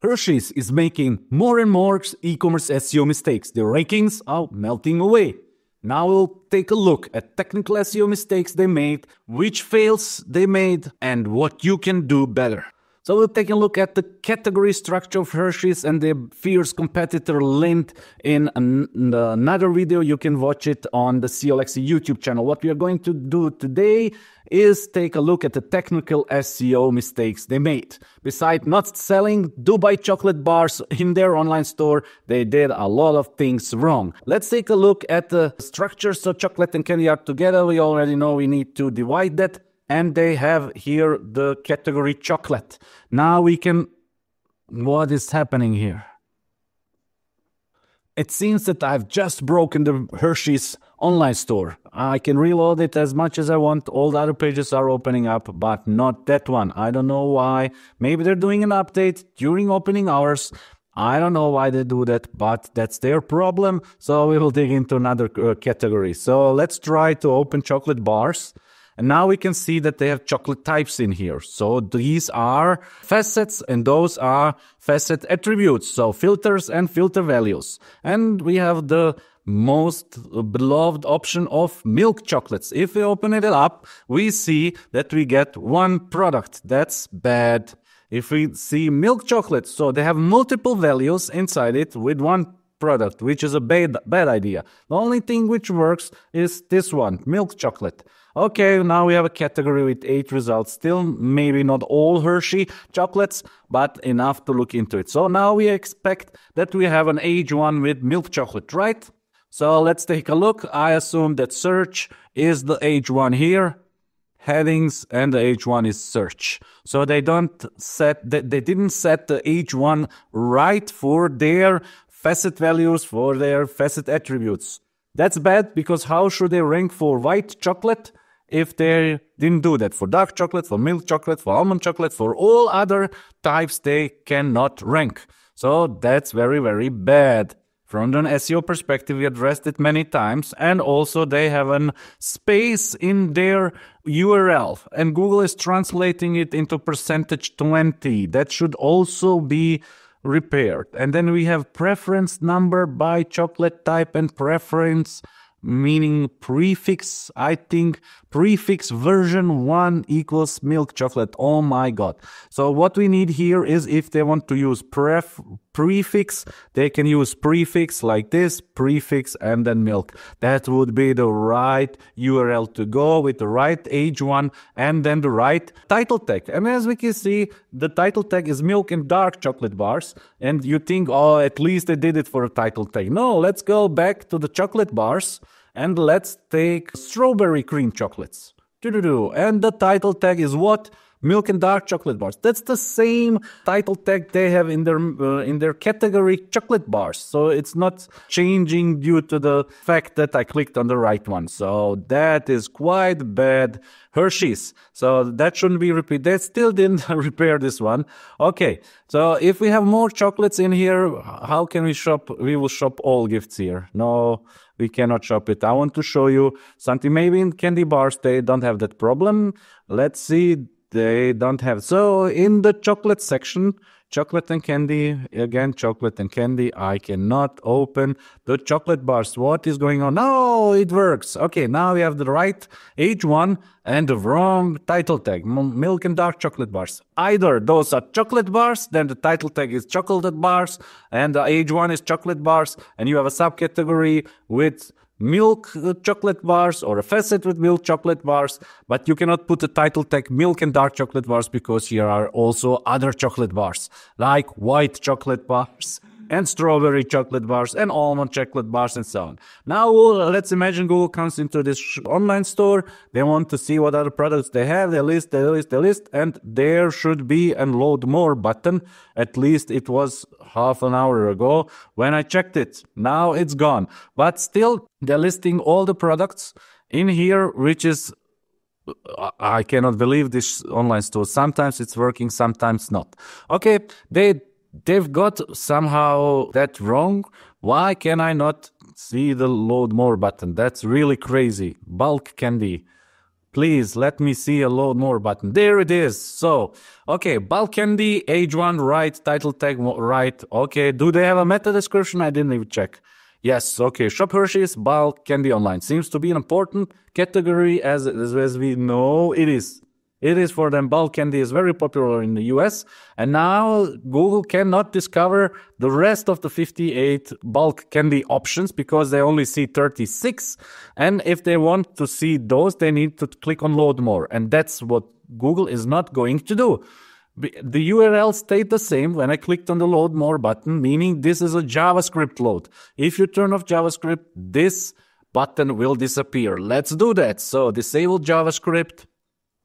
Hershey's is making more and more e-commerce SEO mistakes. The rankings are melting away. Now we'll take a look at technical SEO mistakes they made, which fails they made, and what you can do better. So we'll take a look at the category structure of Hershey's and their fierce competitor Lindt in another video. You can watch it on the SEOLAXY YouTube channel. What we are going to do today is take a look at the technical SEO mistakes they made. Besides not selling Dubai chocolate bars in their online store, they did a lot of things wrong. Let's take a look at the structure. So chocolate and candy are together. We already know we need to divide that. And they have here the category chocolate. Now we can... What is happening here? It seems that I've just broken the Hershey's online store. I can reload it as much as I want. All the other pages are opening up, but not that one. I don't know why. Maybe they're doing an update during opening hours. I don't know why they do that, but that's their problem. So we will dig into another category. So let's try to open chocolate bars. And now we can see that they have chocolate types in here. So these are facets and those are facet attributes. So filters and filter values. And we have the most beloved option of milk chocolates. If we open it up, we see that we get one product. That's bad. If we see milk chocolates, so they have multiple values inside it with one product, which is a bad idea. The only thing which works is this one, milk chocolate. Okay, now we have a category with 8 results. Still, maybe not all Hershey chocolates, but enough to look into it. So now we expect that we have an age one with milk chocolate, right? So let's take a look. I assume that search is the age one here. Headings and the age one is search. So they didn't set the age one right for their facet values, for their facet attributes. That's bad, because how should they rank for white chocolate if they didn't do that? For dark chocolate, for milk chocolate, for almond chocolate, for all other types, they cannot rank. So that's very, very bad. From an SEO perspective, we addressed it many times, and also they have a space in their URL, and Google is translating it into %20. That should also be repaired. And then we have preference number by chocolate type and preference, meaning prefix. I think prefix version 1 equals milk chocolate. Oh my god. So what we need here is, if they want to use prefix, they can use prefix like this, prefix and then milk. That would be the right URL to go with the right age one and then the right title tag. And as we can see, the title tag is milk and dark chocolate bars. And you think, oh, at least they did it for a title tag. No, let's go back to the chocolate bars and let's take strawberry cream chocolates. And the title tag is what? Milk and dark chocolate bars. That's the same title tag they have in their category chocolate bars. So it's not changing due to the fact that I clicked on the right one. So that is quite bad. Hershey's. So that shouldn't be repeated. They still didn't repair this one. Okay. So if we have more chocolates in here, how can we shop? We will shop all gifts here. No, we cannot shop it. I want to show you something. Maybe in candy bars, they don't have that problem. Let's see. They don't have. So in the chocolate section, chocolate and candy, again, chocolate and candy, I cannot open the chocolate bars. What is going on? No, it works. Okay, now we have the right age one and the wrong title tag, milk and dark chocolate bars. Either those are chocolate bars, then the title tag is chocolate bars, and the age one is chocolate bars, and you have a subcategory with milk chocolate bars or a facet with milk chocolate bars, but you cannot put the title tag milk and dark chocolate bars, because here are also other chocolate bars like white chocolate bars and strawberry chocolate bars and almond chocolate bars and so on. Now let's imagine Google comes into this online store. They want to see what other products they have. They list, and there should be a load more button. At least it was half an hour ago when I checked it. Now it's gone. But still, they're listing all the products in here, which is, I cannot believe this online store. Sometimes it's working, sometimes not. Okay, they've got somehow that wrong. Why can I not see the load more button? That's really crazy. Bulk candy. Please let me see a load more button. There it is. So, okay, bulk candy, age 1, right, title tag, right. Okay, do they have a meta description? I didn't even check. Yes, okay, shop Hershey's bulk candy online. Seems to be an important category as we know it is. It is for them. Bulk candy is very popular in the US. And now Google cannot discover the rest of the 58 bulk candy options because they only see 36. And if they want to see those, they need to click on load more. And that's what Google is not going to do. The URL stayed the same when I clicked on the load more button, meaning this is a JavaScript load. If you turn off JavaScript, this button will disappear. Let's do that. So disable JavaScript.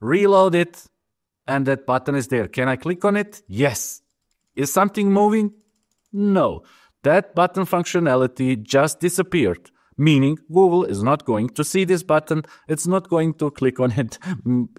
Reload it, and that button is there. Can I click on it? Yes. Is something moving? No. That button functionality just disappeared, meaning Google is not going to see this button. It's not going to click on it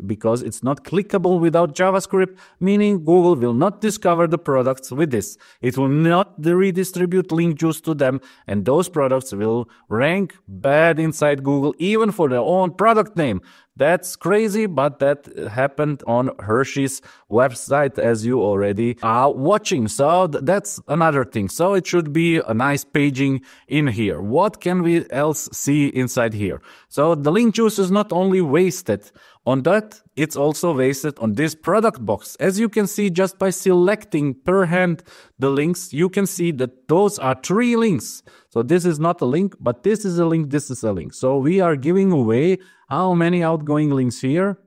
because it's not clickable without JavaScript, meaning Google will not discover the products with this. It will not redistribute link juice to them, and those products will rank bad inside Google, even for their own product name. That's crazy, but that happened on Hershey's website, as you already are watching. So that's another thing. So it should be a nice paging in here. What can we else see inside here? So the link juice is not only wasted on that, it's also wasted on this product box. As you can see, just by selecting per hand the links, you can see that those are 3 links. So this is not a link, but this is a link, this is a link. So we are giving away how many outgoing links here?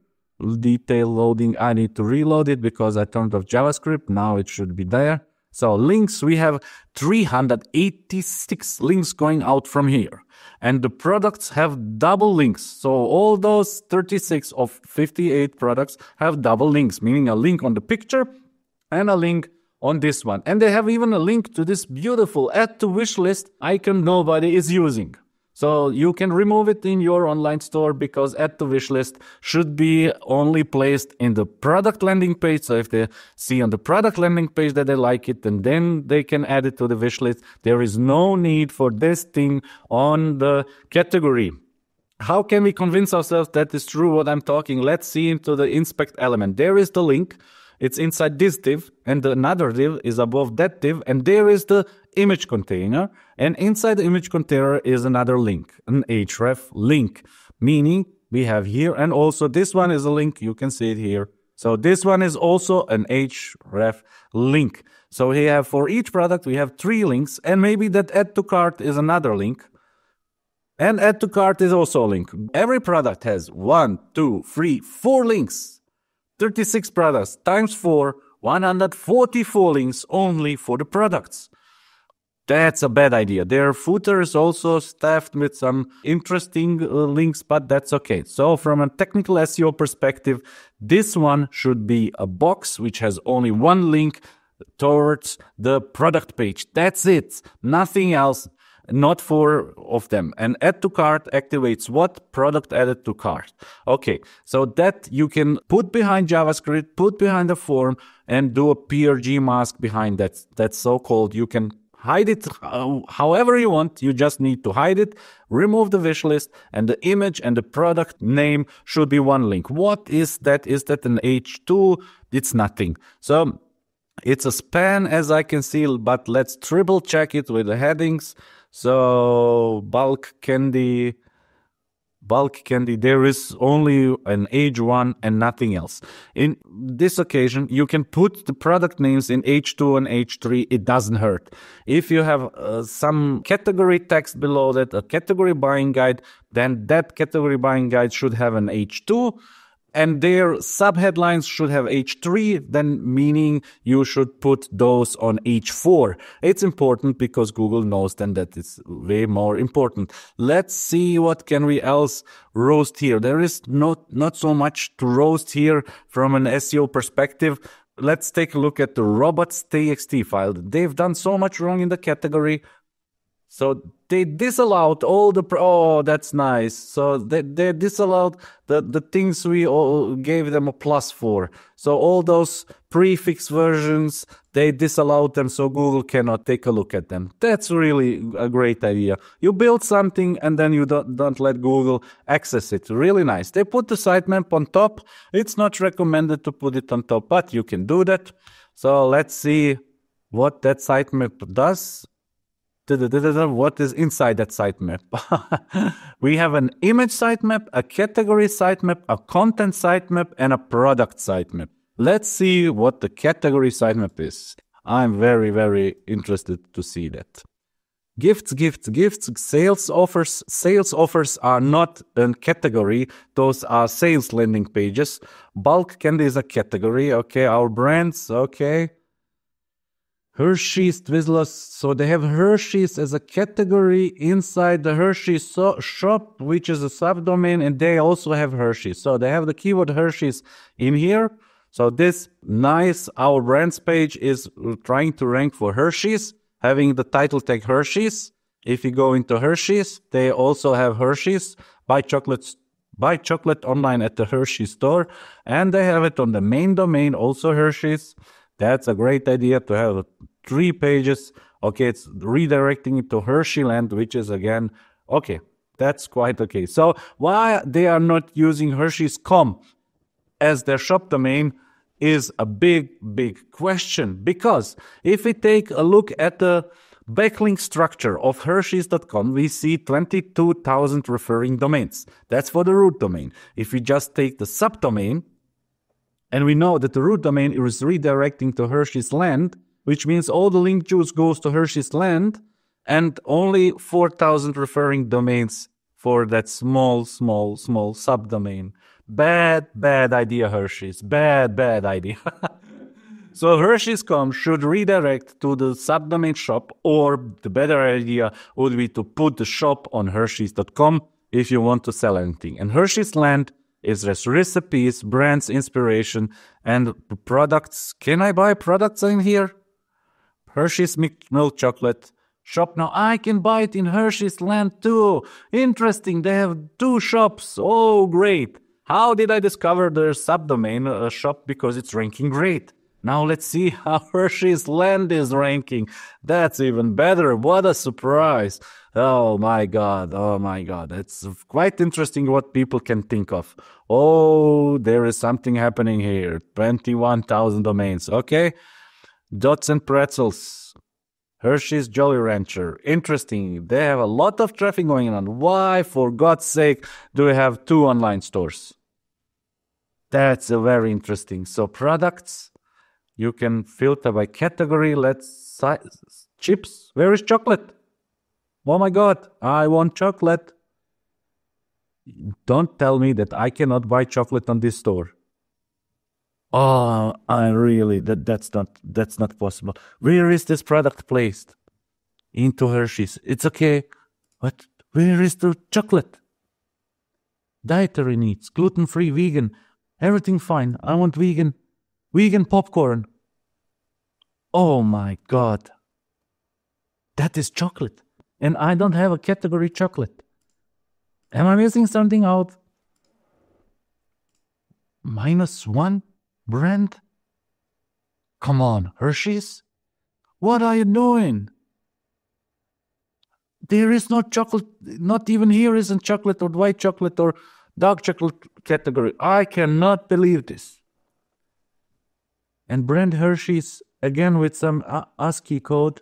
Detail loading. I need to reload it because I turned off JavaScript. Now it should be there. So links, we have 386 links going out from here. And the products have double links. So all those 36 of 58 products have double links, meaning a link on the picture and a link on this one. And they have even a link to this beautiful add to wish list icon nobody is using. So you can remove it in your online store because add to wish list should be only placed in the product landing page. So if they see on the product landing page that they like it, and then they can add it to the wish list. There is no need for this thing on the category. How can we convince ourselves that is true what I'm talking? Let's see into the inspect element. There is the link. It's inside this div, and another div is above that div, and there is the image container, and inside the image container is another link, an href link, meaning we have here, and also this one is a link, you can see it here. So this one is also an href link. So we have for each product, we have 3 links, and maybe that add to cart is another link. And add to cart is also a link. Every product has 1, 2, 3, 4 links. 36 products times 4, 144 links only for the products. That's a bad idea. Their footer is also staffed with some interesting links, but that's okay. So from a technical SEO perspective, this one should be a box which has only 1 link towards the product page. That's it. Nothing else. Not 4 of them. And add to cart activates what? Product added to cart. Okay, so that you can put behind JavaScript, put behind the form, and do a PRG mask behind that. That's so-called. You can hide it however you want. You just need to hide it, remove the wish list, and the image and the product name should be 1 link. What is that? Is that an H2? It's nothing. So it's a span as I can see, but let's triple check it with the headings. So bulk candy, there is only an age 1 and nothing else. In this occasion, you can put the product names in H2 and H3. It doesn't hurt. If you have some category text below that, a category buying guide, then that category buying guide should have an H2. And their subheadlines should have H3, then meaning you should put those on H4. It's important because Google knows then that it's way more important. Let's see what can we else roast here. There is not so much to roast here from an SEO perspective. Let's take a look at the robots.txt file. They've done so much wrong in the category. So they disallowed all the, oh, that's nice. So they disallowed the things we all gave them a plus for. So all those prefix versions, they disallowed them so Google cannot take a look at them. That's really a great idea. You build something and then you don't let Google access it. Really nice. They put the sitemap on top. It's not recommended to put it on top, but you can do that. So let's see what that sitemap does. What is inside that sitemap? We have an image sitemap, a category sitemap, a content sitemap, and a product sitemap. Let's see what the category sitemap is. I'm very, very interested to see that. Gifts, sales offers. Sales offers are not a category. Those are sales landing pages. Bulk candy is a category. Okay, our brands. Okay. Hershey's Twizzlers, so they have Hershey's as a category inside the Hershey's shop, which is a subdomain, and they also have Hershey's. So they have the keyword Hershey's in here. So this nice, our brands page is trying to rank for Hershey's, having the title tag Hershey's. If you go into Hershey's, they also have Hershey's, buy chocolate online at the Hershey store, and they have it on the main domain, also Hershey's. That's a great idea to have 3 pages. Okay, it's redirecting it to Hershey land, which is again, okay, that's quite okay. So why they are not using Hershey's.com as their shop domain is a big, big question. Because if we take a look at the backlink structure of Hershey's.com, we see 22,000 referring domains. That's for the root domain. If we just take the subdomain, and we know that the root domain is redirecting to Hershey's land, which means all the link juice goes to Hershey's land, and only 4,000 referring domains for that small subdomain. Bad idea, Hershey's. Bad idea. So Hershey's.com should redirect to the subdomain shop, or the better idea would be to put the shop on Hershey's.com if you want to sell anything. And Hershey's land is just recipes, brands, inspiration, and products. Can I buy products in here? Hershey's milk chocolate shop. Now I can buy it in Hershey's land too. Interesting. They have 2 shops. Oh, great. How did I discover their subdomain shop? Because it's ranking great. Now let's see how Hershey's land is ranking. That's even better. What a surprise. Oh my God. It's quite interesting what people can think of. Oh, there is something happening here. 21,000 domains. Okay. Dots and pretzels. Hershey's Jolly Rancher. Interesting. They have a lot of traffic going on. Why, for God's sake, do we have 2 online stores? That's very interesting. So products, you can filter by category. Chips. Where is chocolate? Oh my God, I want chocolate. Don't tell me that I cannot buy chocolate on this store. Oh, that's not possible. Where is this product placed? Into Hershey's. It's okay. What? Where is the chocolate? Dietary needs, gluten-free, vegan, everything fine. I want vegan popcorn. Oh my God. That is chocolate. And I don't have a category chocolate. Am I missing something out? -1 brand? Come on, Hershey's? What are you doing? There is no chocolate, not even here isn't chocolate or white chocolate or dark chocolate category. I cannot believe this. And brand Hershey's, again with some ASCII code.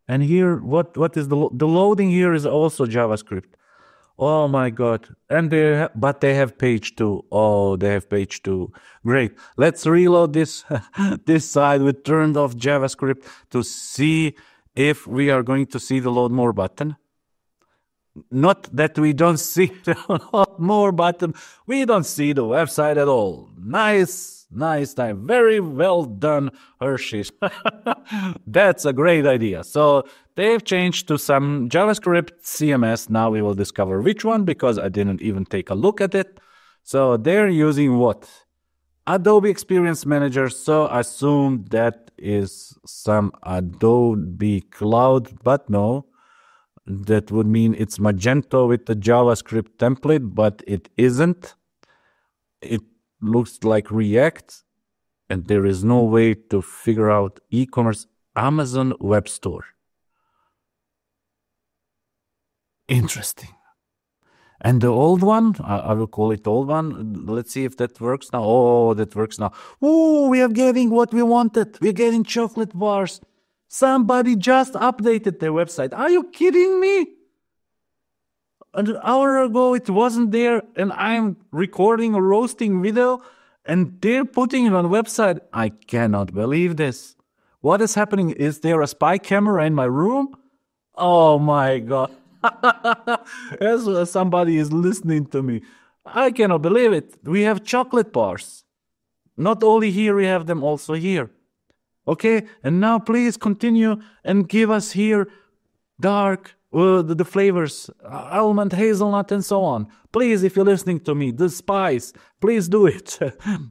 And here, what is the loading here is also JavaScript. Oh my God. And but they have page 2. Oh, they have page 2. Great. Let's reload this, this side with turned off JavaScript to see if we are going to see the load more button. Not that we don't see the load more button. We don't see the website at all. Nice time. Very well done, Hershey's. That's a great idea. So they've changed to some JavaScript CMS. Now we will discover which one because I didn't even take a look at it. So they're using what? Adobe Experience Manager. So I assume that is some Adobe Cloud, but no. That would mean it's Magento with the JavaScript template, but it isn't. It looks like React, and there is no way to figure out e-commerce Amazon web store. Interesting. And the old one, I will call it old one. Let's see if that works now. Oh, that works now. Oh, we are getting what we wanted. We're getting chocolate bars. Somebody just updated their website. Are you kidding me? An hour ago it wasn't there, and I'm recording a roasting video, and they're putting it on the website. I cannot believe this. What is happening? Is there a spy camera in my room? Oh my God. As somebody is listening to me. I cannot believe it. We have chocolate bars. Not only here, we have them also here. Okay, and now please continue and give us here dark, the flavors, almond, hazelnut, and so on. Please, if you're listening to me, the spice, please do it.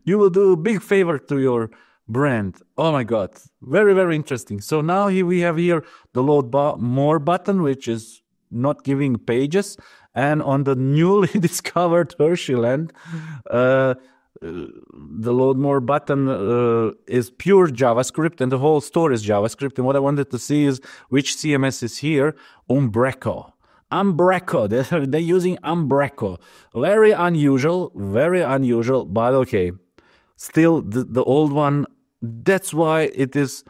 You will do a big favor to your brand. Oh my God, very, very interesting. So now we have here the load more button, which is not giving pages, and on the newly discovered Hershey land, the load more button is pure JavaScript, and the whole store is JavaScript. And what I wanted to see is which CMS is here. Umbraco. They're using Umbraco. Very unusual, but okay. Still, the old one, that's why it is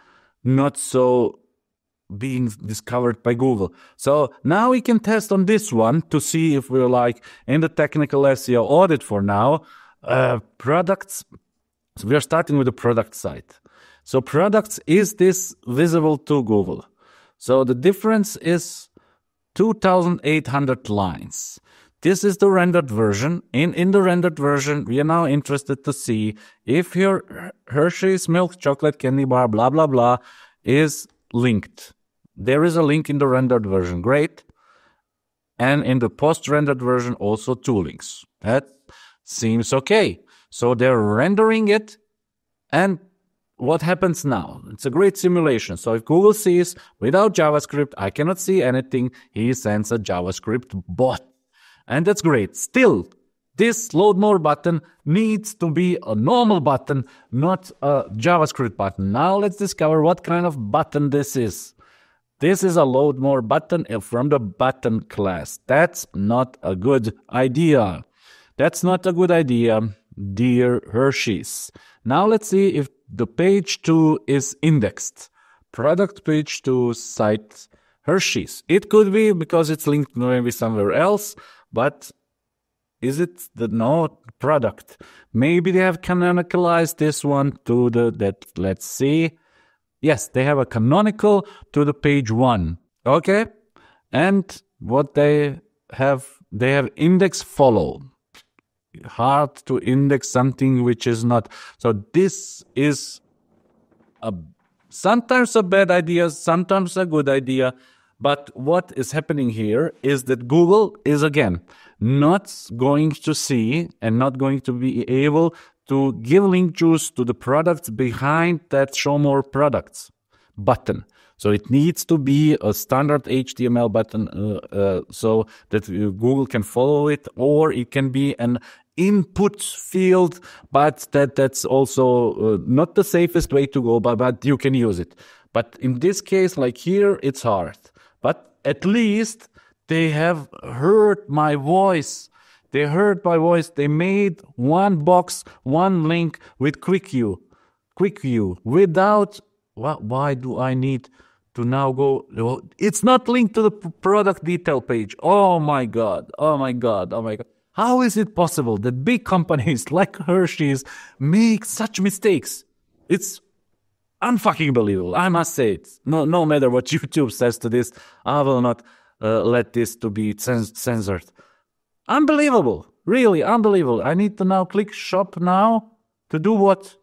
not so being discovered by Google. So now we can test on this one to see if we're like in the technical SEO audit for now. Products. So we are starting with the product site. So products, is this visible to Google? So the difference is 2,800 lines. This is the rendered version. In the rendered version, we are now interested to see if your Hershey's milk chocolate candy bar, blah, blah, blah, is linked. There is a link in the rendered version. Great. And in the post-rendered version, also 2 links. That seems okay. So they're rendering it. And what happens now? It's a great simulation. So if Google sees without JavaScript, I cannot see anything, he sends a JavaScript bot. And that's great. Still, this load more button needs to be a normal button, not a JavaScript button. Now let's discover what kind of button this is. This is a load more button from the button class. That's not a good idea. That's not a good idea, dear Hershey's. Now let's see if the page 2 is indexed. Product page 2 site Hershey's. It could be because it's linked maybe somewhere else, but is it the no product? Maybe they have canonicalized this one to let's see. Yes, they have a canonical to the page 1. Okay. And what they have index follow. Hard to index something which is not. So this is sometimes a bad idea, sometimes a good idea. But what is happening here is that Google is, again, not going to see and not going to be able to give link juice to the products behind that show more products button. So it needs to be a standard HTML button so that Google can follow it, or it can be an input field, but that's also not the safest way to go, but you can use it. But in this case, like here, it's hard. But at least they have heard my voice. They heard my voice. They made one box, one link with quick view without, why do I need to now go? It's not linked to the product detail page. Oh my God. How is it possible that big companies like Hershey's make such mistakes? It's unfucking believable. I must say it. No matter what YouTube says to this, I will not let this to be censored. Unbelievable. Really unbelievable. I need to now click shop now to do what?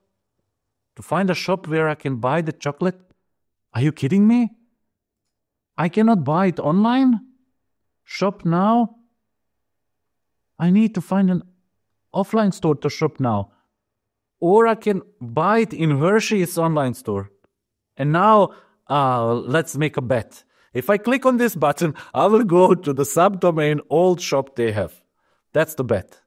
To find a shop where I can buy the chocolate? Are you kidding me? I cannot buy it online? Shop now? I need to find an offline store to shop now. Or I can buy it in Hershey's online store. And now, let's make a bet. If I click on this button, I will go to the subdomain old shop they have. That's the bet.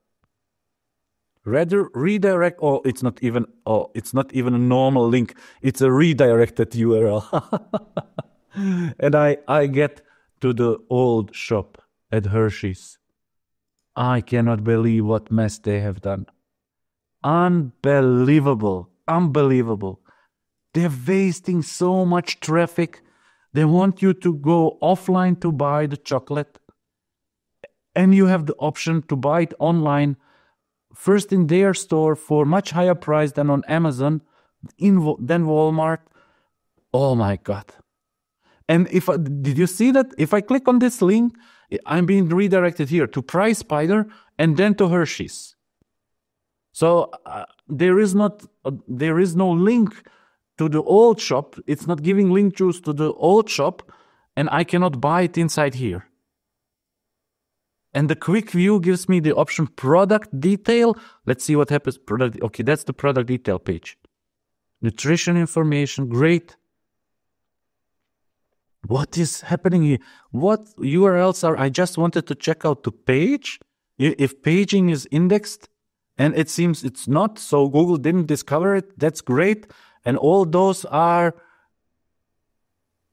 Rather redirect, it's not even a normal link. It's a redirected URL. And I get to the old shop at Hershey's. I cannot believe what mess they have done. Unbelievable. They're wasting so much traffic. They want you to go offline to buy the chocolate. And you have the option to buy it online, first in their store for much higher price than on Amazon, than Walmart. Oh my God. And did you see that? If I click on this link, I'm being redirected here to Price Spider and then to Hershey's. So there is no link to the old shop. It's not giving link juice to the old shop, and I cannot buy it inside here. And the quick view gives me the option product detail. Let's see what happens. Okay, that's the product detail page. Nutrition information, great. What is happening here? What URLs are? I just wanted to check out the page. If paging is indexed, and it seems it's not, so Google didn't discover it. That's great. And all those are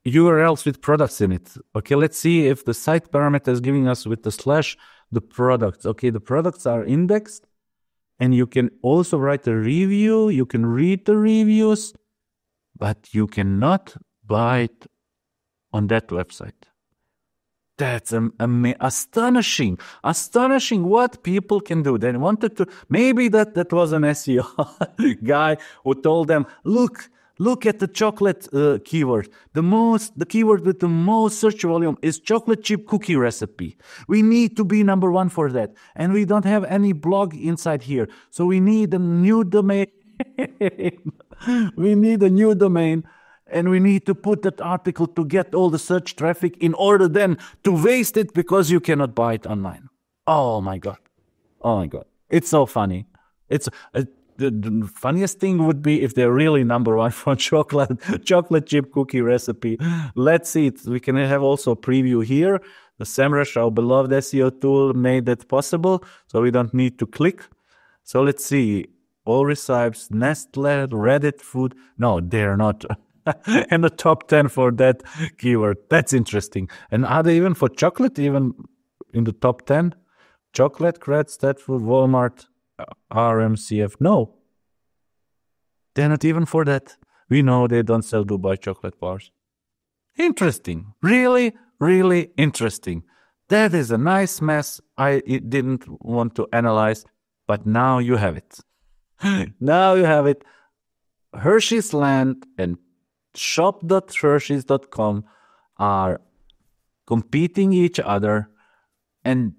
URLs with products in it. Okay, let's see if the site parameter is giving us with the slash the products. Okay, the products are indexed, and you can also write a review. You can read the reviews, but you cannot buy it on that website. That's astonishing. Astonishing what people can do. They wanted to, maybe that was an SEO guy who told them, look at the chocolate keyword. The keyword with the most search volume is chocolate chip cookie recipe. We need to be number one for that. And we don't have any blog inside here. So we need a new domain. We need a new domain. And we need to put that article to get all the search traffic in order then to waste it because you cannot buy it online. Oh my God. It's so funny. It's the funniest thing would be if they're really number one for chocolate chip cookie recipe. Let's see it. We can have also a preview here. The SEMrush, our beloved SEO tool, made that possible, so we don't need to click. So let's see. All recipes, Nestle, Reddit food. No, they're not. And the top 10 for that keyword. That's interesting. And are they even for chocolate, even in the top 10? Chocolate, Kretz, Stat Food, Walmart, RMCF. No. They're not even for that. We know they don't sell Dubai chocolate bars. Interesting. Really, really interesting. That is a nice mess I didn't want to analyze, but now you have it. Now you have it. Hershey's Land and shop.hersheys.com are competing each other, and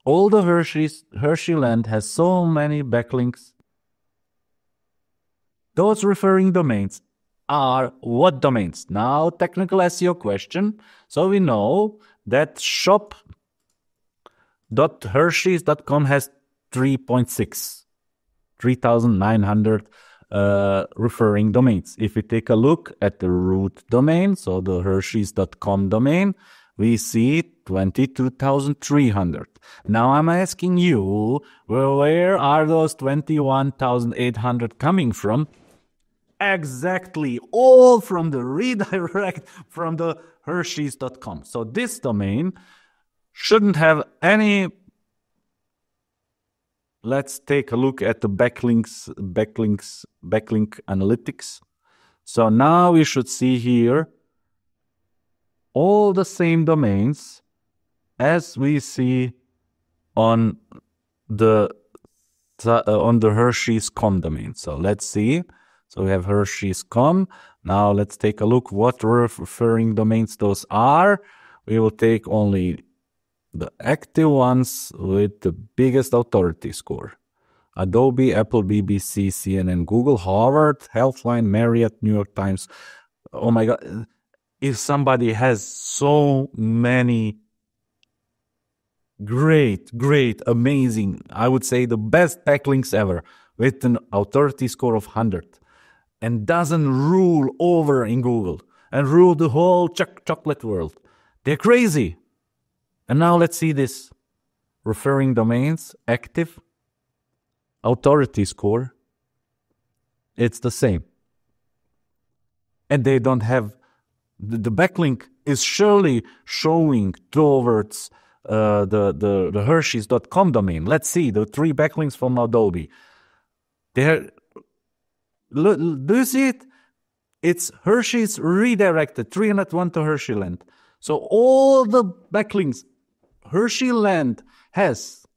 all the Hershey Land has so many backlinks. Those referring domains are what domains? Now, technical SEO question. So we know that shop.hersheys.com has 3,900 referring domains. If we take a look at the root domain, so the Hersheys.com domain, we see 22,300. Now I'm asking you, well, where are those 21,800 coming from? Exactly, all from the redirect from the Hersheys.com. So this domain shouldn't have any. Let's take a look at the backlink analytics. So now we should see here all the same domains as we see on the Hershey's.com domain. So let's see. So we have Hershey's.com. Now let's take a look what referring domains those are. We will take only the active ones with the biggest authority score. Adobe, Apple, BBC, CNN, Google, Harvard, Healthline, Marriott, New York Times. Oh my God. If somebody has so many great, amazing, I would say the best backlinks ever with an authority score of 100 and doesn't rule over in Google. and rule the whole chocolate world. They're crazy. And now let's see this. Referring domains, active, authority score. It's the same. And they don't have, the backlink is surely showing towards the Hershey's.com domain. Let's see the 3 backlinks from Adobe. Do you see it? It's Hershey's redirected 301 to Hersheyland. So all the backlinks Hersheyland has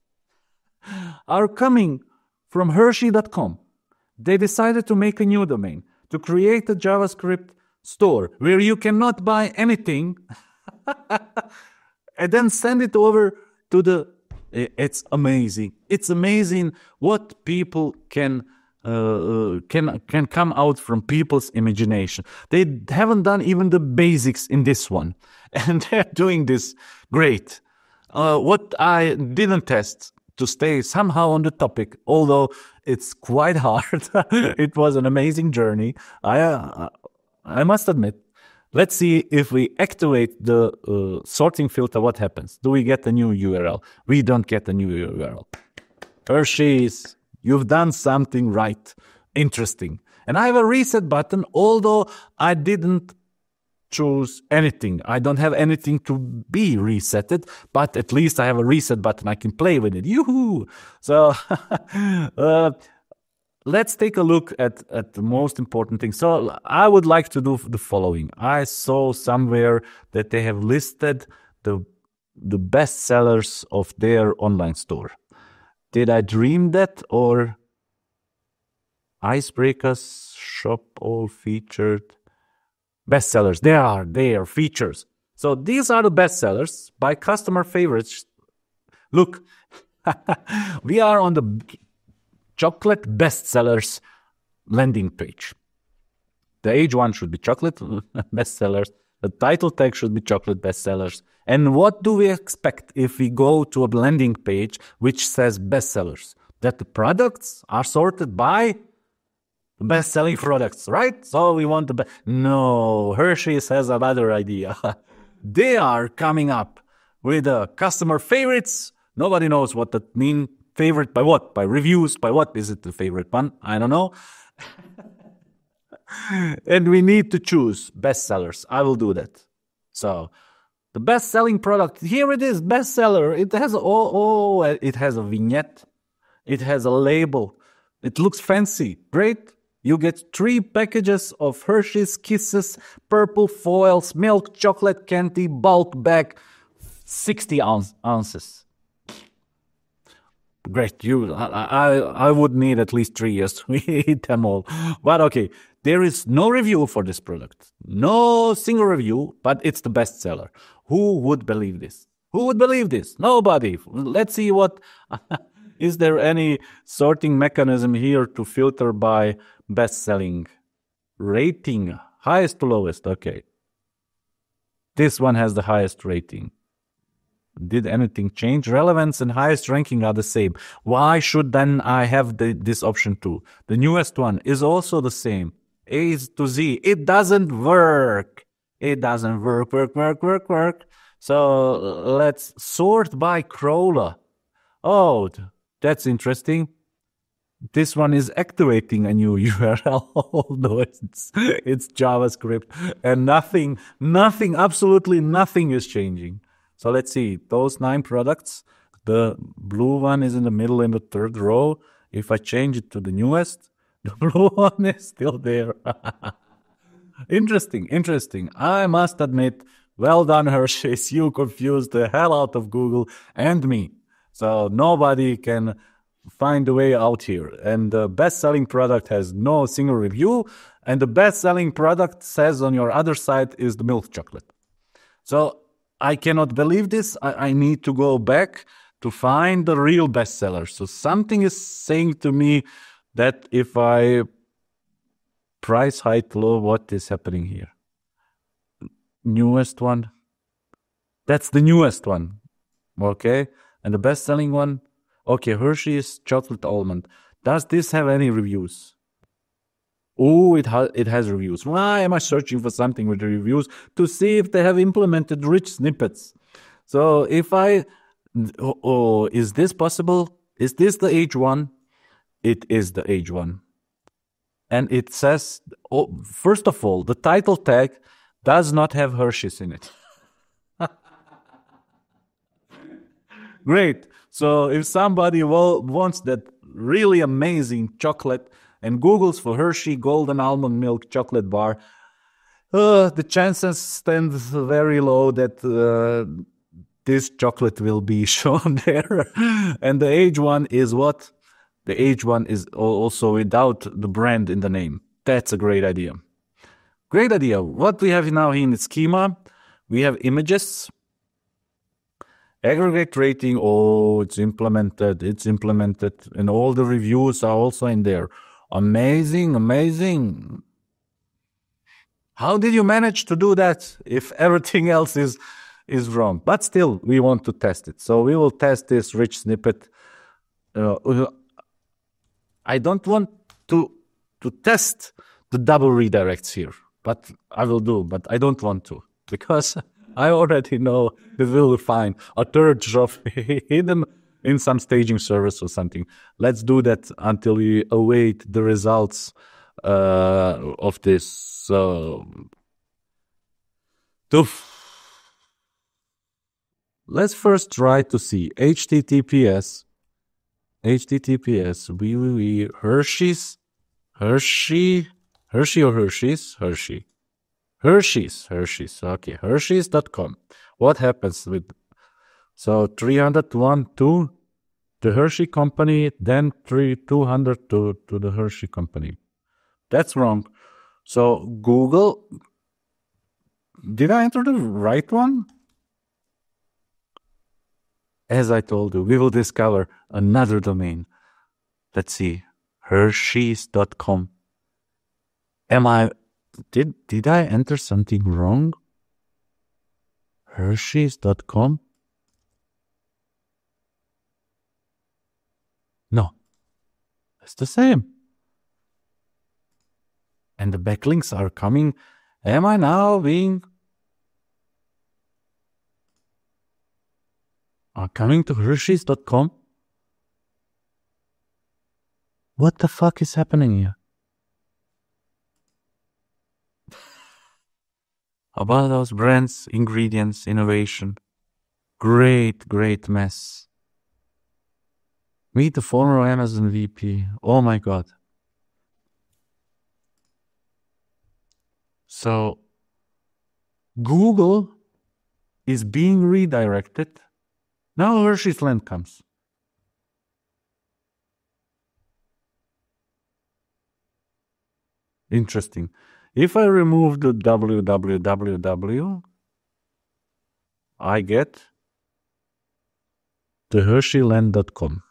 are coming from Hershey.com. They decided to make a new domain, to create a JavaScript store where you cannot buy anything and then send it over to the... It's amazing. It's amazing what people can come out from people's imagination. They haven't done even the basics in this one. And they're doing this great. What I didn't test, to stay somehow on the topic, although it's quite hard. It was an amazing journey. I must admit. Let's see if we activate the sorting filter, what happens? Do we get a new URL? We don't get a new URL. Hershey's, you've done something right. Interesting. And I have a reset button, although I didn't choose anything. I don't have anything to be resetted, but at least I have a reset button. I can play with it. Yoo-hoo! So let's take a look at the most important thing. So I would like to do the following. I saw somewhere that they have listed the best sellers of their online store. Did I dream that, or icebreakers, shop all featured? Bestsellers, they are features. So these are the bestsellers by customer favorites. Look, we are on the chocolate bestsellers landing page. The H1 should be chocolate bestsellers. The title tag should be chocolate bestsellers. And what do we expect if we go to a landing page which says bestsellers? That the products are sorted by the best-selling products, right? So we want the best. No, Hershey's has another idea. They are coming up with customer favorites. Nobody knows what that means. Favorite by what? By reviews? By what? Is it the favorite one? I don't know. And we need to choose bestsellers. I will do that. So the best-selling product, here it is, bestseller. It has it has a vignette. It has a label. It looks fancy. Great. You get 3 packages of Hershey's Kisses, purple foils, milk chocolate candy, bulk bag, 60 ounces. Great. I would need at least 3 years to eat them all. But okay, there is no review for this product. No single review, but it's the bestseller. Who would believe this? Who would believe this? Nobody. Let's see what... Is there any sorting mechanism here to filter by best-selling? Rating, highest to lowest, okay. This one has the highest rating. Did anything change? Relevance and highest ranking are the same. Why should then I have this option too? The newest one is also the same. A to Z. It doesn't work. It doesn't work. So let's sort by crawler. Oh, that's interesting. This one is activating a new URL, although it's JavaScript, and nothing, absolutely nothing is changing. So let's see, those 9 products, the blue one is in the middle in the 3rd row. If I change it to the newest, the blue one is still there. Interesting. I must admit, well done, Hershey's. You confused the hell out of Google and me. So nobody can find a way out here. And the best-selling product has no single review. And the best-selling product says on your other side is the milk chocolate. So I cannot believe this. I need to go back to find the real bestseller. So something is saying to me that if I price height low, what is happening here? Newest one. That's the newest one. Okay. And the best-selling one, okay, Hershey's chocolate almond. Does this have any reviews? Oh, it has reviews. Why am I searching for something with reviews? To see if they have implemented rich snippets. So if is this possible? Is this the H1? It is the H1. And it says, first of all, the title tag does not have Hershey's in it. Great. So if somebody wants that really amazing chocolate and Googles for Hershey Golden Almond Milk Chocolate Bar, the chances stand very low that this chocolate will be shown there. And the H1 is what? The H1 is also without the brand in the name. That's a great idea. Great idea. What we have now in the schema, we have images. Aggregate rating, it's implemented, and all the reviews are also in there. Amazing, amazing. How did you manage to do that if everything else is wrong? But still, we want to test it. So we will test this rich snippet. I don't want to test the double redirects here, but I will do, but I don't want to, because I already know we will find a third job hidden in some staging service or something. Let's do that until we await the results of this. So, let's first try to see HTTPS www Hershey's okay, Hershey's.com. What happens with, so 301 to the Hershey company, then 200 to the Hershey company. That's wrong. So Google, did I enter the right one? As I told you, we will discover another domain. Let's see, Hershey's.com. Did I enter something wrong? Hershey's.com? No, it's the same. And the backlinks are coming. Am I now coming to Hershey's.com? What the fuck is happening here? About those brands, ingredients, innovation. Great mess. Meet the former Amazon VP. Oh my God. So, Google is being redirected. Now Hershey's Land comes. Interesting. If I remove the www, I get the hersheyland.com.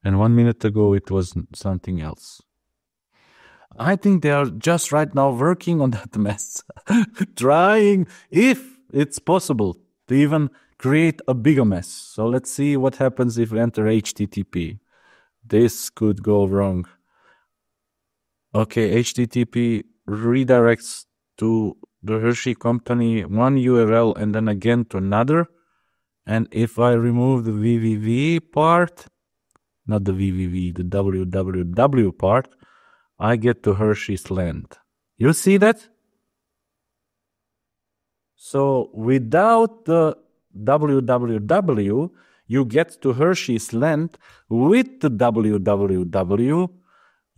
And 1 minute ago, it was something else. I think they are just right now working on that mess. Trying, if it's possible, to even create a bigger mess. So let's see what happens if we enter HTTP. This could go wrong. Okay, HTTP redirects to the Hershey company, one URL, and then again to another. And if I remove the www part, not the www, the www part, I get to Hershey's Land. You see that? So without the www, you get to Hershey's Land. With the www,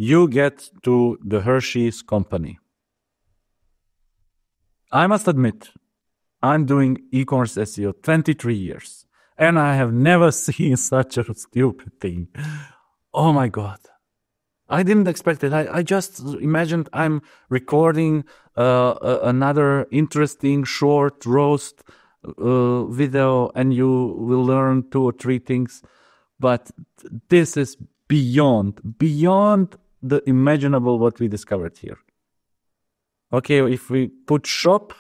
you get to the Hershey's company. I must admit, I'm doing e-commerce SEO 23 years, and I have never seen such a stupid thing. Oh my God. I didn't expect it. I just imagined I'm recording another interesting short roast video, and you will learn 2 or 3 things. But this is beyond the imaginable what we discovered here. Okay, if we put shop,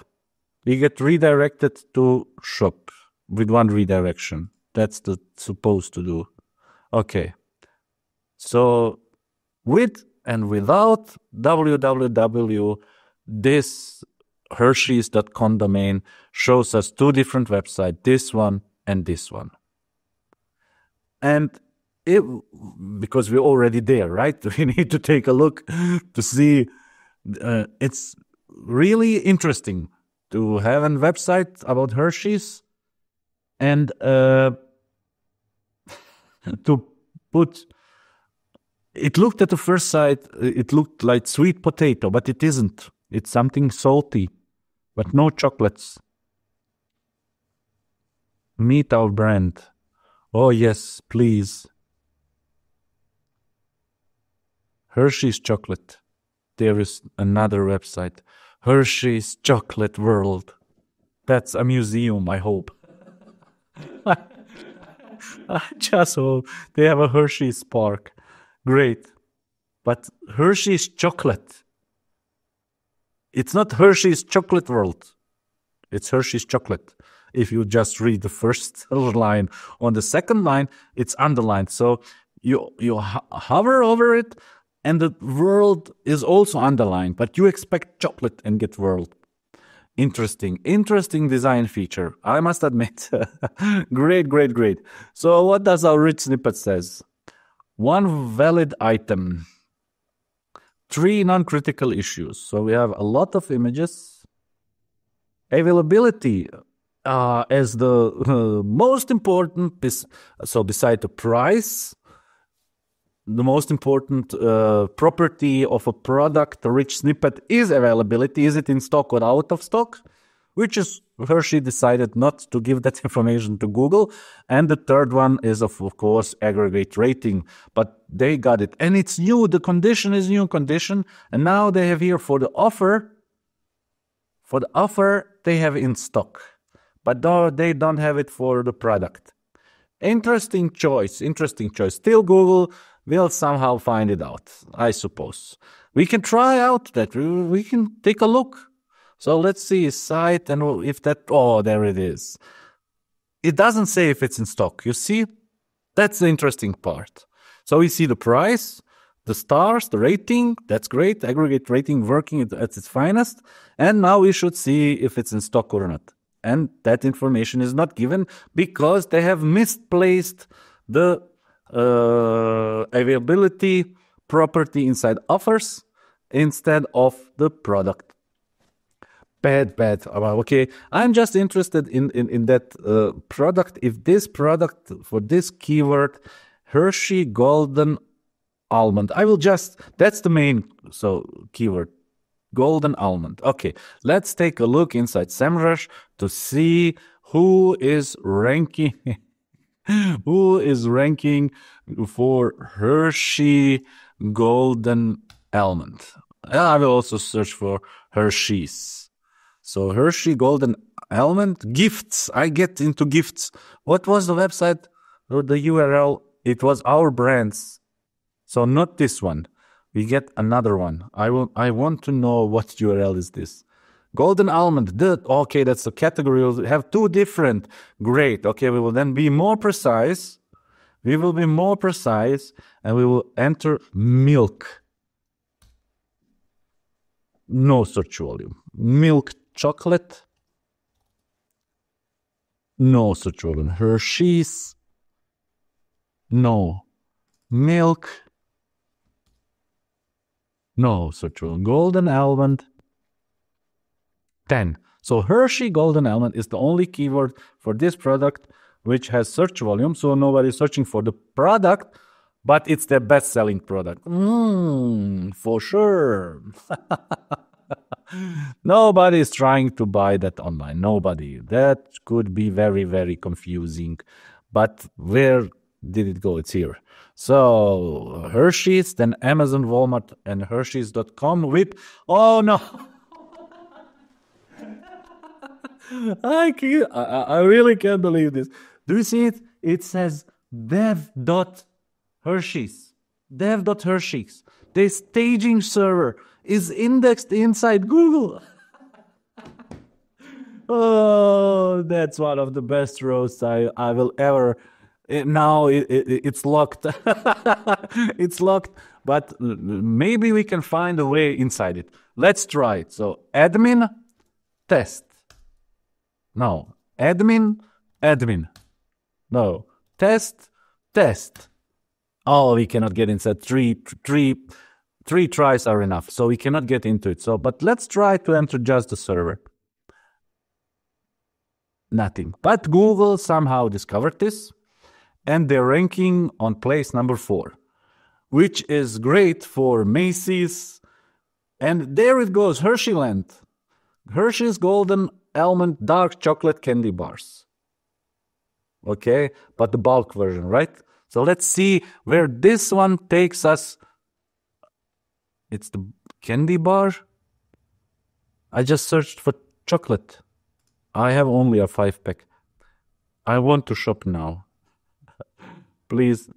we get redirected to shop with 1 redirection. That's the supposed to do. Okay. So with And without www, this Hershey's.com domain shows us two different websites, this one and this one. And because we're already there, right? We need to take a look to see. It's really interesting to have a website about Hershey's and to put. It looked at the first sight, it looked like sweet potato, but it isn't. It's something salty, but no chocolates. Meet our brand. Oh yes, please. Hershey's chocolate. There is another website. Hershey's Chocolate World. That's a museum, I hope. I just hope they have a Hershey's Park. Great. But Hershey's chocolate. It's not Hershey's Chocolate World. It's Hershey's chocolate. If you just read the first line. On the second line, it's underlined. So you hover over it, and the world is also underlined. But you expect chocolate and get world. Interesting design feature. I must admit. Great. So what does our rich snippet says? One valid item. 3 non-critical issues. So we have a lot of images. Availability as the most important. So beside the price, the most important property of a product, the rich snippet, is availability. Is it in stock or out of stock? Which is Hershey decided not to give that information to Google. And the third one is, of course, aggregate rating. But they got it. And it's new. The condition is new condition. And now they have here for the offer. For the offer, they have in stock. But they don't have it for the product. Interesting choice. Still Google will somehow find it out, I suppose. We can try out that. We can take a look. So let's see site, and if that, oh, there it is. It doesn't say if it's in stock. You see, that's the interesting part. So we see the price, the stars, the rating. That's great. Aggregate rating working at its finest. And now we should see if it's in stock or not. And that information is not given because they have misplaced the availability property inside offers instead of the product. Bad. Okay, I'm just interested in that product. If this product for this keyword, Hershey Golden Almond, I will just, that's the main keyword, Golden Almond. Okay, let's take a look inside SEMrush to see who is ranking for Hershey Golden Almond. I will also search for Hershey's. So Hershey Golden Almond gifts. I get into gifts. What was the website or the URL? It was our brands. So not this one. We get another one. I want to know what URL is this. Golden Almond. Okay, that's the category. We have 2 different. Great. Okay, we will then be more precise. And we will enter milk. No search volume. Milk chocolate. No search volume. Hershey's. No. Milk. No search volume. Golden Almond. 10. So Hershey Golden Almond is the only keyword for this product which has search volume. So nobody is searching for the product, but it's their best-selling product. For sure. Nobody is trying to buy that online. Nobody. That could be very, very confusing. But where did it go? It's here. So Hershey's, then Amazon, Walmart, and Hershey's.com. Whip. Oh no. I really can't believe this. Do you see it? It says dev.Hershey's. Dev.Hershey's. The staging server is indexed inside Google. Oh, that's one of the best roasts I will ever. Now it's locked. It's locked. but maybe we can find a way inside it. Let's try it. So admin, test. No, admin, no, test. Oh, we cannot get inside. Three tries are enough, so we cannot get into it. So, but let's try to enter just the server. Nothing. But Google somehow discovered this, and they're ranking on place number 4, which is great for Macy's. And there it goes, Hersheyland. Hershey's Golden Almond Dark Chocolate Candy Bars. Okay, but the bulk version, right? So let's see where this one takes us. It's the candy bar. I just searched for chocolate. I have only a 5-pack. I want to shop now. Please.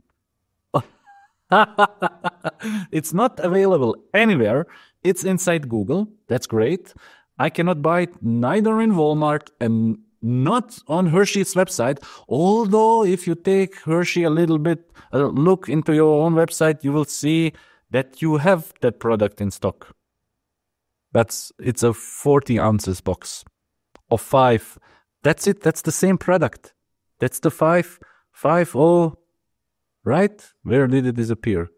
It's not available anywhere. It's inside Google. That's great. I cannot buy it neither in Walmart and not on Hershey's website. Although if you take Hershey a little bit, look into your own website, you will see that you have that product in stock. It's a 40 ounces box of 5. That's it. That's the same product. That's the 550, right? Where did it disappear?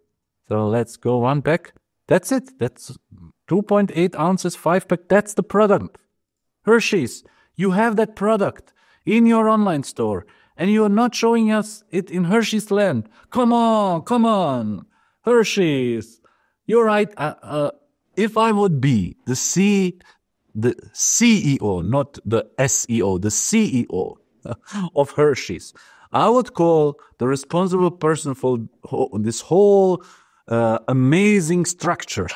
So let's go one pack. That's it. That's 2.8 ounces, 5-pack. That's the product. Hershey's, you have that product in your online store, and you are not showing us it in Hershey's land. Come on. Hershey's, you're right. If I would be the CEO, not the SEO, the CEO of Hershey's, I would call the responsible person for this whole amazing structure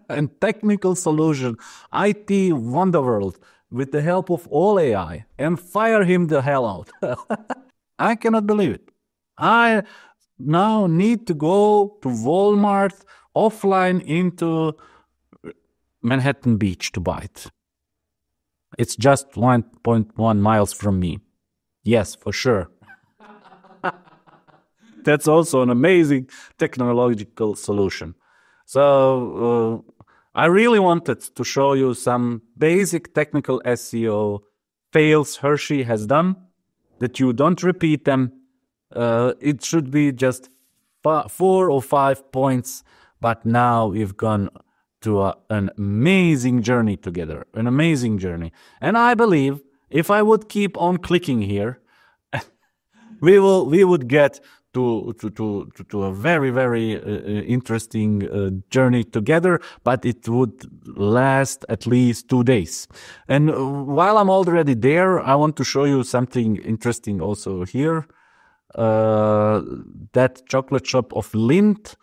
and technical solution, IT wonderworld, with the help of all AI, and fire him the hell out. I cannot believe it. I now need to go to Walmart offline into Manhattan Beach to buy it. It's just 1.1 miles from me. Yes, for sure. That's also an amazing technological solution. So I really wanted to show you some basic technical SEO fails Hershey has done, that you don't repeat them. It should be just 4 or 5 points, but now we've gone to an amazing journey together, an amazing journey. And I believe if I would keep on clicking here, we would get to a very, very interesting journey together, but it would last at least 2 days. And while I'm already there, I want to show you something interesting also here. That chocolate shop of Lindt.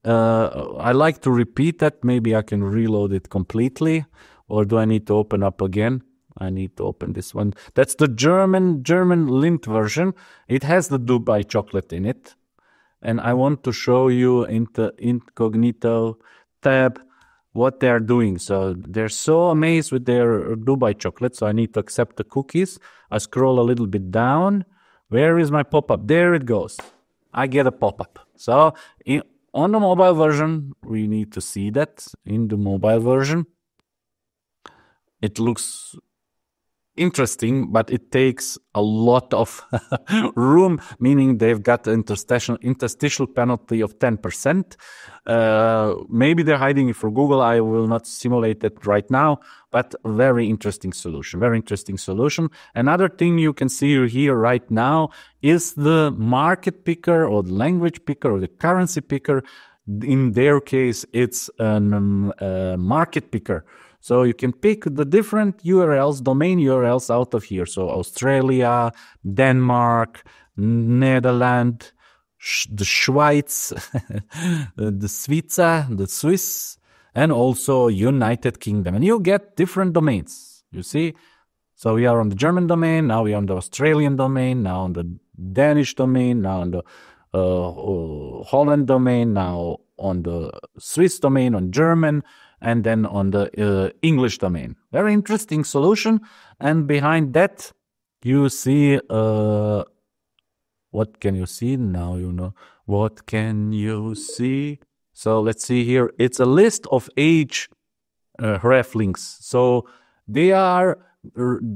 I like to repeat that. Maybe I can reload it completely, or do I need to open up again? I need to open this one. That's the German Lindt version. It has the Dubai chocolate in it. And I want to show you in the incognito tab what they're doing. So they're so amazed with their Dubai chocolate. So I need to accept the cookies. I scroll a little bit down. Where is my pop-up? There it goes. I get a pop-up. So on the mobile version, we need to see that in the mobile version. It looks interesting, but it takes a lot of room, meaning they've got an interstitial penalty of 10%. Maybe they're hiding it for Google. I will not simulate it right now, but very interesting solution, very interesting solution. Another thing you can see here right now is the market picker or the language picker or the currency picker. In their case, it's a market picker. So you can pick the different URLs, domain URLs out of here. So Australia, Denmark, Netherlands, the Schweiz, the Switzer, the Swiss, and also United Kingdom. And you get different domains, you see. So we are on the German domain, now we are on the Australian domain, now on the Danish domain, now on the Holland domain, now on the Swiss domain, on German, and then on the English domain. Very interesting solution. And behind that, you see, what can you see? Now you know. What can you see? So let's see here. It's a list of ref links. So they are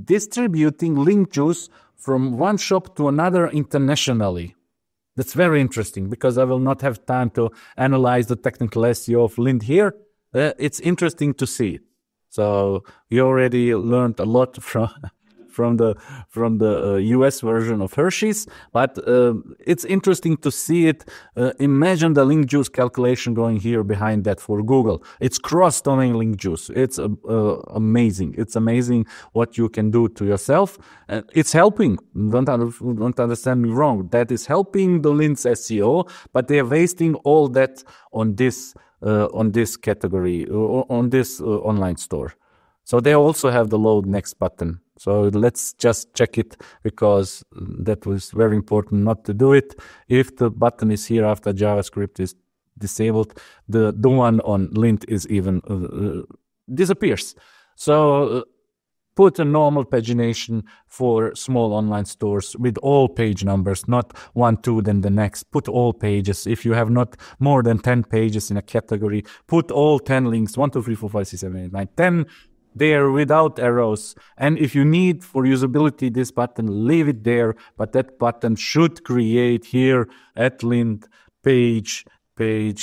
distributing link juice from one shop to another internationally. That's very interesting because I will not have time to analyze the technical SEO of Lind here. It's interesting to see it. So you already learned a lot from the US version of Hershey's, but it's interesting to see it. Imagine the link juice calculation going here behind that for Google. It's cross-domain link juice. It's amazing. It's amazing what you can do to yourself. It's helping. Don't understand me wrong. That is helping the Lind's SEO, but they are wasting all that on this category, on this online store. So they also have the load next button. So let's just check it because that was very important not to do it. If the button is here after JavaScript is disabled, the one on Lint is even disappears. So put a normal pagination for small online stores with all page numbers, not 1, 2, then the next. Put all pages. If you have not more than 10 pages in a category, put all 10 links, 1, 2, 3, 4, 5, 6, 7, 8, 9, 10 there without arrows. And if you need for usability this button, leave it there. But that button should create here at Lind page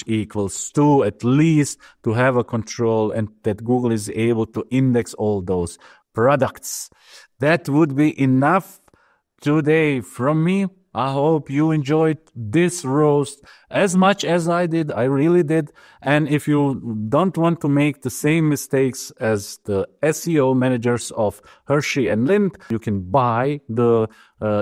equals 2 at least to have a control and that Google is able to index all those products. That would be enough today from me. I hope you enjoyed this roast as much as I did. I really did. And if you don't want to make the same mistakes as the SEO managers of Hershey and Lind, you can buy the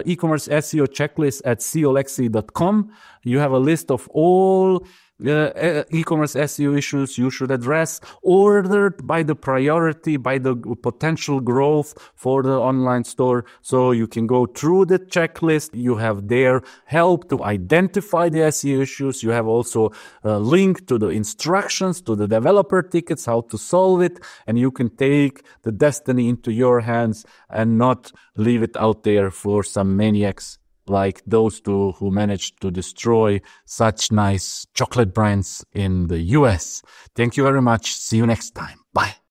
e-commerce SEO checklist at SEOLAXY.com. You have a list of all e-commerce SEO issues you should address, ordered by the priority, by the potential growth for the online store. So you can go through the checklist. You have there help to identify the SEO issues. You have also a link to the instructions, to the developer tickets, how to solve it. And you can take the destiny into your hands and not leave it out there for some maniacs like those two who managed to destroy such nice chocolate brands in the US. Thank you very much. See you next time. Bye.